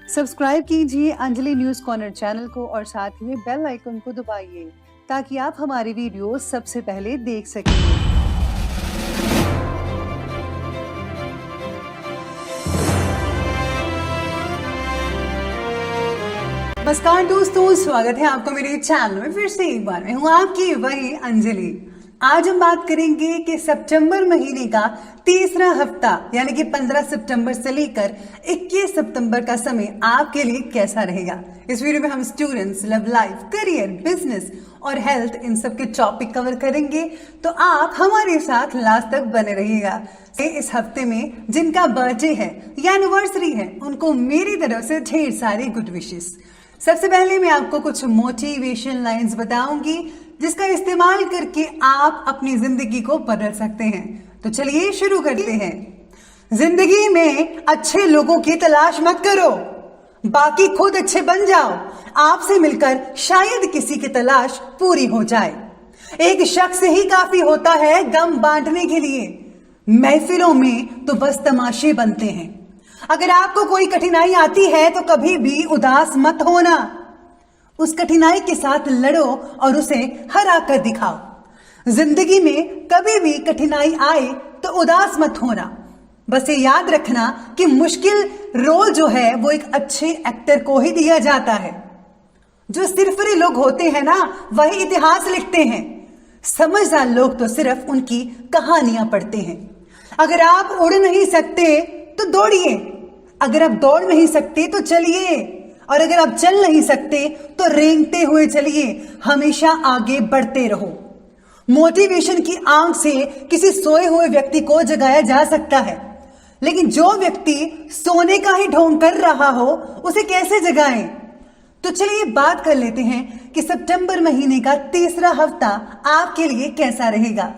Subscribe कीजिए Anjali news corner channel को और साथ ही में बेल आइकन को दबाइए ताकि आप हमारी वीडियो सबसे पहले देख सकें। नमस्कार दोस्तों, स्वागत है आपको मेरे चैनल में फिर से एक बार। मैं हूँ आपकी वही अंजलि। आज हम बात करेंगे कि सितंबर महीने का तीसरा हफ्ता यानी कि 15 सितंबर से लेकर 21 सितंबर का समय आपके लिए कैसा रहेगा। इस वीडियो में हम students, love life, career, business और हेल्थ इन सब के टॉपिक कवर करेंगे, तो आप हमारे साथ लास्ट तक बने रहिएगा। इस हफ्ते में जिनका बर्थडे है या एनिवर्सरी है उनको मेरी तरफ से ढेर सारी गुड विशेस। सबसे पहले मैं आपको कुछ मोटिवेशन लाइंस बताऊंगी जिसका इस्तेमाल करके आप अपनी जिंदगी को बदल सकते हैं। तो चलिए शुरू करते हैं। जिंदगी में अच्छे लोगों की तलाश मत करो, बाकी खुद अच्छे बन जाओ। आपसे मिलकर शायद किसी की तलाश पूरी हो जाए। एक शख्स ही काफी होता है गम बांटने के लिए, महफिलों में तो बस तमाशे बनते हैं। अगर आपको कोई कठिनाई आती है तो कभी भी उदास मत होना, उस कठिनाई के साथ लड़ो और उसे हरा कर दिखाओ। जिंदगी में कभी भी कठिनाई आए तो उदास मत होना। बस ये याद रखना कि मुश्किल रोल जो है वो एक अच्छे एक्टर को ही दिया जाता है। जो सिरफिरे लोग होते हैं ना, वही इतिहास लिखते हैं। समझदार लोग तो सिर्फ उनकी कहानियां पढ़ते हैं। अगर आप उड़ नहीं सकते तो दौड़िए, अगर आप दौड़ नहीं सकते तो चलिए, और अगर आप चल नहीं सकते तो रेंगते हुए चलिए। हमेशा आगे बढ़ते रहो। मोटिवेशन की आंख से किसी सोए हुए व्यक्ति को जगाया जा सकता है, लेकिन जो व्यक्ति सोने का ही ढोंग कर रहा हो उसे कैसे जगाएं। तो चलिए बात कर लेते हैं कि सितंबर महीने का तीसरा हफ्ता आपके लिए कैसा रहेगा।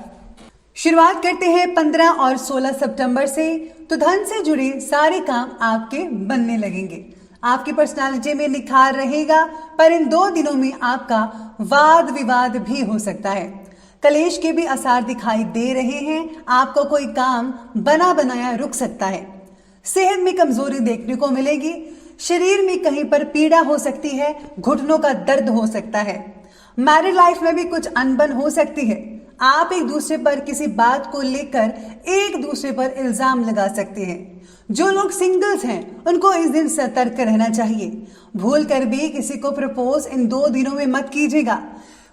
शुरुआत करते हैं 15 और 16 सितंबर से। तो धन से जुड़े सारे काम आपके बनने लगेंगे। आपकी पर्सनालिटी में निखार रहेगा, पर इन 2 दिनों में आपका वाद विवाद भी हो सकता है। कलेश के भी आसार दिखाई दे रहे हैं। आपको कोई काम बना बनाया रुक सकता है। सेहत में कमजोरी देखने को मिलेगी। शरीर में कहीं पर पीड़ा हो सकती है, घुटनों का दर्द हो सकता है। मैरिड लाइफ में भी कुछ अनबन हो सकती है। आप एक दूसरे पर किसी बात को लेकर एक दूसरे पर इल्जाम लगा सकते हैं। जो लोग सिंगल्स हैं उनको इस दिन सतर्क रहना चाहिए। भूल कर भी किसी को प्रपोज इन 2 दिनों में मत कीजिएगा।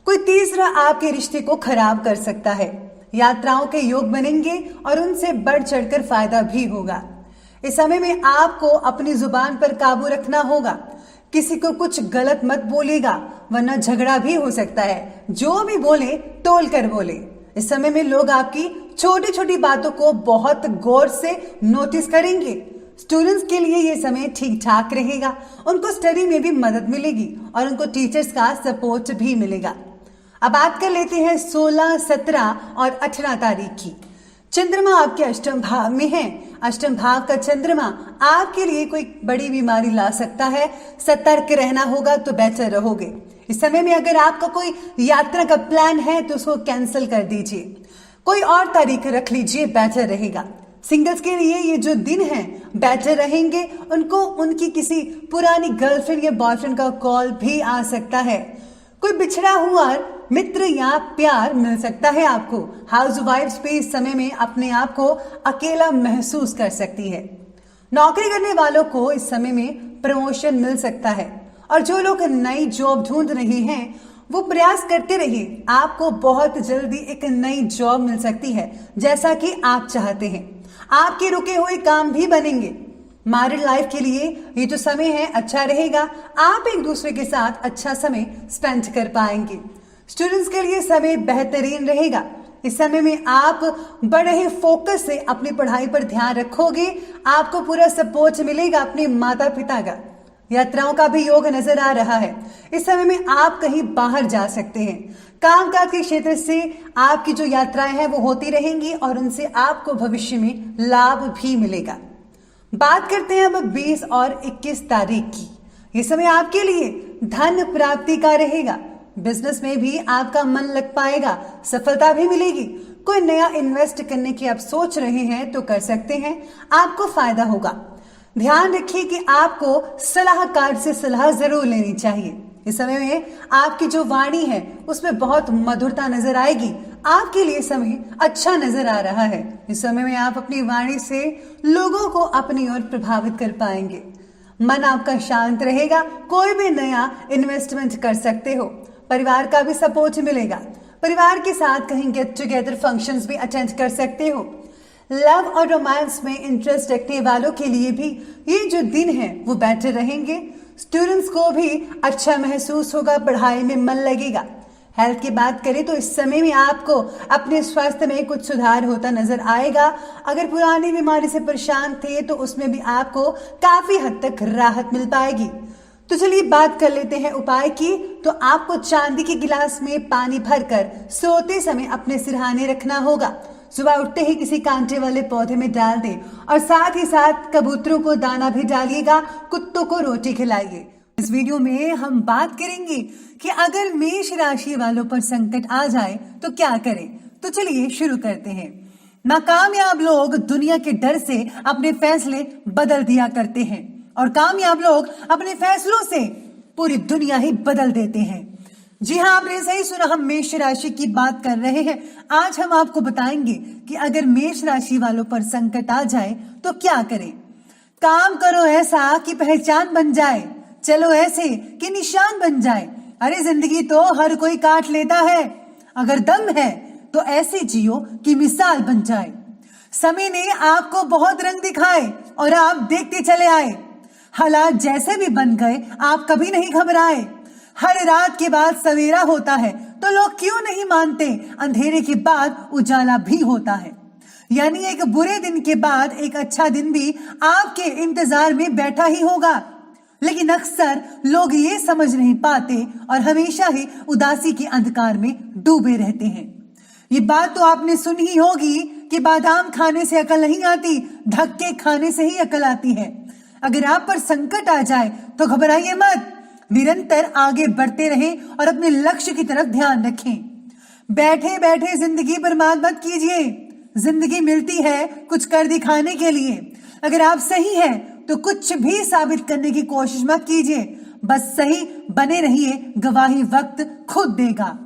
कोई तीसरा आपके रिश्ते को खराब कर सकता है। यात्राओं के योग बनेंगे और उनसे बढ़ चढ़कर फायदा भी होगा। इस समय में आपको अपनी जुबान पर काबू रखना होगा। किसी को कुछ गलत मत बोलेगा, वरना झगड़ा भी हो सकता है। जो भी बोले टोल कर बोले। इस समय में लोग आपकी छोटी छोटी बातों को बहुत गौर से नोटिस करेंगे। स्टूडेंट्स के लिए ये समय ठीक ठाक रहेगा। उनको स्टडी में भी मदद मिलेगी और उनको टीचर्स का सपोर्ट भी मिलेगा। अब बात कर लेते हैं 16, 17 और 18 तारीख की। चंद्रमा आपके अष्टम भाव में है। अष्टम भाव का चंद्रमा आपके लिए कोई बड़ी बीमारी ला सकता है। सतर्क रहना होगा तो बेहतर रहोगे। इस समय में अगर आपका कोई यात्रा का प्लान है तो उसको कैंसिल कर दीजिए। कोई और तारीख रख लीजिए, बेहतर रहेगा। सिंगल्स के लिए ये जो दिन है बेहतर रहेंगे। उनको उनकी किसी पुरानी गर्लफ्रेंड या बॉयफ्रेंड का कॉल भी आ सकता है। कोई बिछड़ा हुआ मित्र या प्यार मिल सकता है आपको। हाउस वाइफ्स भी इस समय में अपने आप को अकेला महसूस कर सकती है। नौकरी करने वालों को इस समय में प्रमोशन मिल सकता है, और जो लोग नई जॉब ढूंढ रहे हैं वो प्रयास करते रहिए। आपको बहुत जल्दी एक नई जॉब मिल सकती है जैसा कि आप चाहते हैं। आपके रुके हुए काम भी बनेंगे। मैरिड लाइफ के लिए ये जो समय है अच्छा रहेगा। आप एक दूसरे के साथ अच्छा समय स्पेंड कर पाएंगे। स्टूडेंट्स के लिए समय बेहतरीन रहेगा। इस समय में आप बड़े ही फोकस से अपनी पढ़ाई पर ध्यान रखोगे। आपको पूरा सपोर्ट मिलेगा अपने माता पिता का। यात्राओं का भी योग नजर आ रहा है। इस समय में आप कहीं बाहर जा सकते हैं। कामकाज के क्षेत्र से आपकी जो यात्राएं हैं वो होती रहेंगी और उनसे आपको भविष्य में लाभ भी मिलेगा। बात करते हैं अब 20 और 21 तारीख की। ये समय आपके लिए धन प्राप्ति का रहेगा। बिजनेस में भी आपका मन लग पाएगा, सफलता भी मिलेगी। कोई नया इन्वेस्ट करने की आप सोच रहे हैं तो कर सकते हैं, आपको फायदा होगा। ध्यान रखिए कि आपको सलाहकार से सलाह जरूर लेनी चाहिए। इस समय में आपकी जो वाणी है उसमें बहुत मधुरता नजर आएगी। आपके लिए समय अच्छा नजर आ रहा है। इस समय में आप अपनी वाणी से लोगों को अपनी ओर प्रभावित कर पाएंगे। मन आपका शांत रहेगा। कोई भी नया इन्वेस्टमेंट कर सकते हो। परिवार का भी सपोर्ट मिलेगा। परिवार के साथ कहीं गेट टुगेदर फंक्शंस भी अटेंड कर सकते हो। लव और रोमांस में इंटरेस्ट रखने वालों के लिए भी ये जो दिन है वो बेटर रहेंगे। स्टूडेंट्स को भी अच्छा महसूस होगा, पढ़ाई में मन लगेगा। हेल्थ की बात करें तो इस समय में आपको अपने स्वास्थ्य में कुछ सुधार होता नजर आएगा। अगर पुरानी बीमारी से परेशान थे तो उसमें भी आपको काफी हद तक राहत मिल पाएगी। तो चलिए बात कर लेते हैं उपाय की। तो आपको चांदी के गिलास में पानी भरकर सोते समय अपने सिरहाने रखना होगा। सुबह उठते ही किसी कांटे वाले पौधे में डाल दें और साथ ही साथ कबूतरों को दाना भी डालिएगा, कुत्तों को रोटी खिलाइए। इस वीडियो में हम बात करेंगे कि अगर मेष राशि वालों पर संकट आ जाए तो क्या करें। तो चलिए शुरू करते हैं। नाकामयाब लोग दुनिया के डर से अपने फैसले बदल दिया करते हैं और कामयाब लोग अपने फैसलों से पूरी दुनिया ही बदल देते हैं। जी हाँ, आपने सही सुना, हम मेष राशि की बात कर रहे हैं। आज हम आपको बताएंगे कि अगर मेष राशि वालों पर संकट आ जाए तो क्या करें। काम करो ऐसा कि पहचान बन जाए, चलो ऐसे कि निशान बन जाए। अरे जिंदगी तो हर कोई काट लेता है, अगर दम है तो ऐसे जियो कि मिसाल बन जाए। समय ने आपको बहुत रंग दिखाए और आप देखते चले आए। हालात जैसे भी बन गए आप कभी नहीं घबराए। हर रात के बाद सवेरा होता है तो लोग क्यों नहीं मानते, अंधेरे के बाद उजाला भी होता है। यानी एक बुरे दिन के बाद एक अच्छा दिन भी आपके इंतजार में बैठा ही होगा। लेकिन अक्सर लोग ये समझ नहीं पाते और हमेशा ही उदासी के अंधकार में डूबे रहते हैं। ये बात तो आपने सुनी ही होगी कि बादाम खाने से अकल नहीं आती, धक्के खाने से ही अकल आती है। अगर आप पर संकट आ जाए तो घबराइए मत, निरंतर आगे बढ़ते रहें और अपने लक्ष्य की तरफ ध्यान रखें। बैठे बैठे जिंदगी बर्बाद मत कीजिए। जिंदगी मिलती है कुछ कर दिखाने के लिए। अगर आप सही हैं तो कुछ भी साबित करने की कोशिश मत कीजिए, बस सही बने रहिए, गवाही वक्त खुद देगा।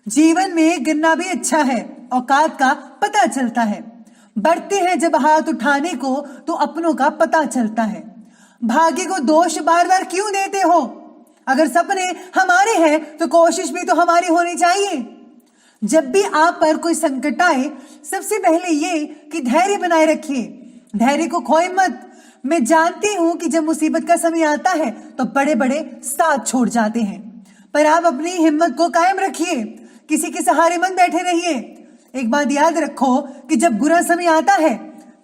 जीवन में गिरना भी अच्छा है, औकात का पता चलता है। बढ़ते हैं जब हाथ उठाने को तो अपनों का पता चलता है। भाग्य को दोष बार बार क्यों देते हो। अगर सपने हमारे हैं तो कोशिश भी तो हमारी होनी चाहिए। जब भी आप पर कोई संकट आए सबसे पहले ये कि धैर्य बनाए रखिए, धैर्य को खोए मत। मैं जानती हूं कि जब मुसीबत का समय आता है तो बड़े बड़े साथ छोड़ जाते हैं, पर आप अपनी हिम्मत को कायम रखिए, किसी के सहारे मत बैठे रहिए। एक बात याद रखो कि जब बुरा समय आता है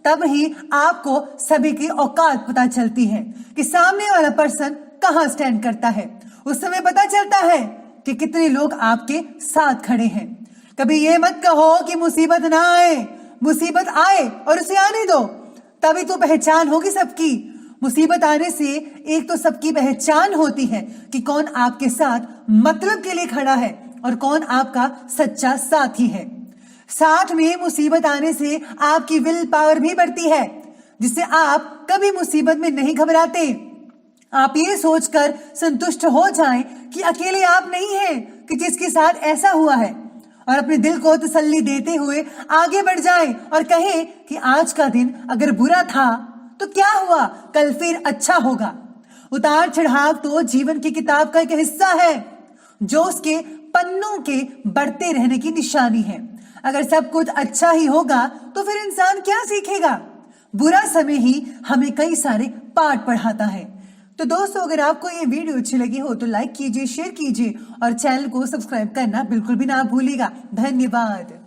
तब ही आपको सभी की औकात पता चलती है कि सामने वाला पर्सन कहाँ स्टैंड करता है। उस समय पता चलता है कि कितने लोग आपके साथ खड़े हैं। कभी ये मत कहो कि मुसीबत ना आए, मुसीबत आए और उसे आने दो, तभी तो पहचान होगी सबकी। मुसीबत आने से एक तो सबकी पहचान होती है कि कौन आपके साथ मतलब के लिए खड़ा है और कौन आपका सच्चा साथी है। साथ में मुसीबत आने से आपकी विल पावर भी बढ़ती है, जिससे आप कभी मुसीबत में नहीं घबराते। आप ये सोचकर संतुष्ट हो जाएं कि अकेले आप नहीं हैं कि जिसके साथ ऐसा हुआ है, और अपने दिल को तसल्ली देते हुए आगे बढ़ जाएं और कहें कि आज का दिन अगर बुरा था तो क्या हुआ, कल फिर अच्छा होगा। उतार चढ़ाव तो जीवन की किताब का एक हिस्सा है जो उसके पन्नों के बढ़ते रहने की निशानी है। अगर सब कुछ अच्छा ही होगा तो फिर इंसान क्या सीखेगा। बुरा समय ही हमें कई सारे पाठ पढ़ाता है। तो दोस्तों, अगर आपको ये वीडियो अच्छी लगी हो तो लाइक कीजिए, शेयर कीजिए और चैनल को सब्सक्राइब करना बिल्कुल भी ना भूलिएगा। धन्यवाद।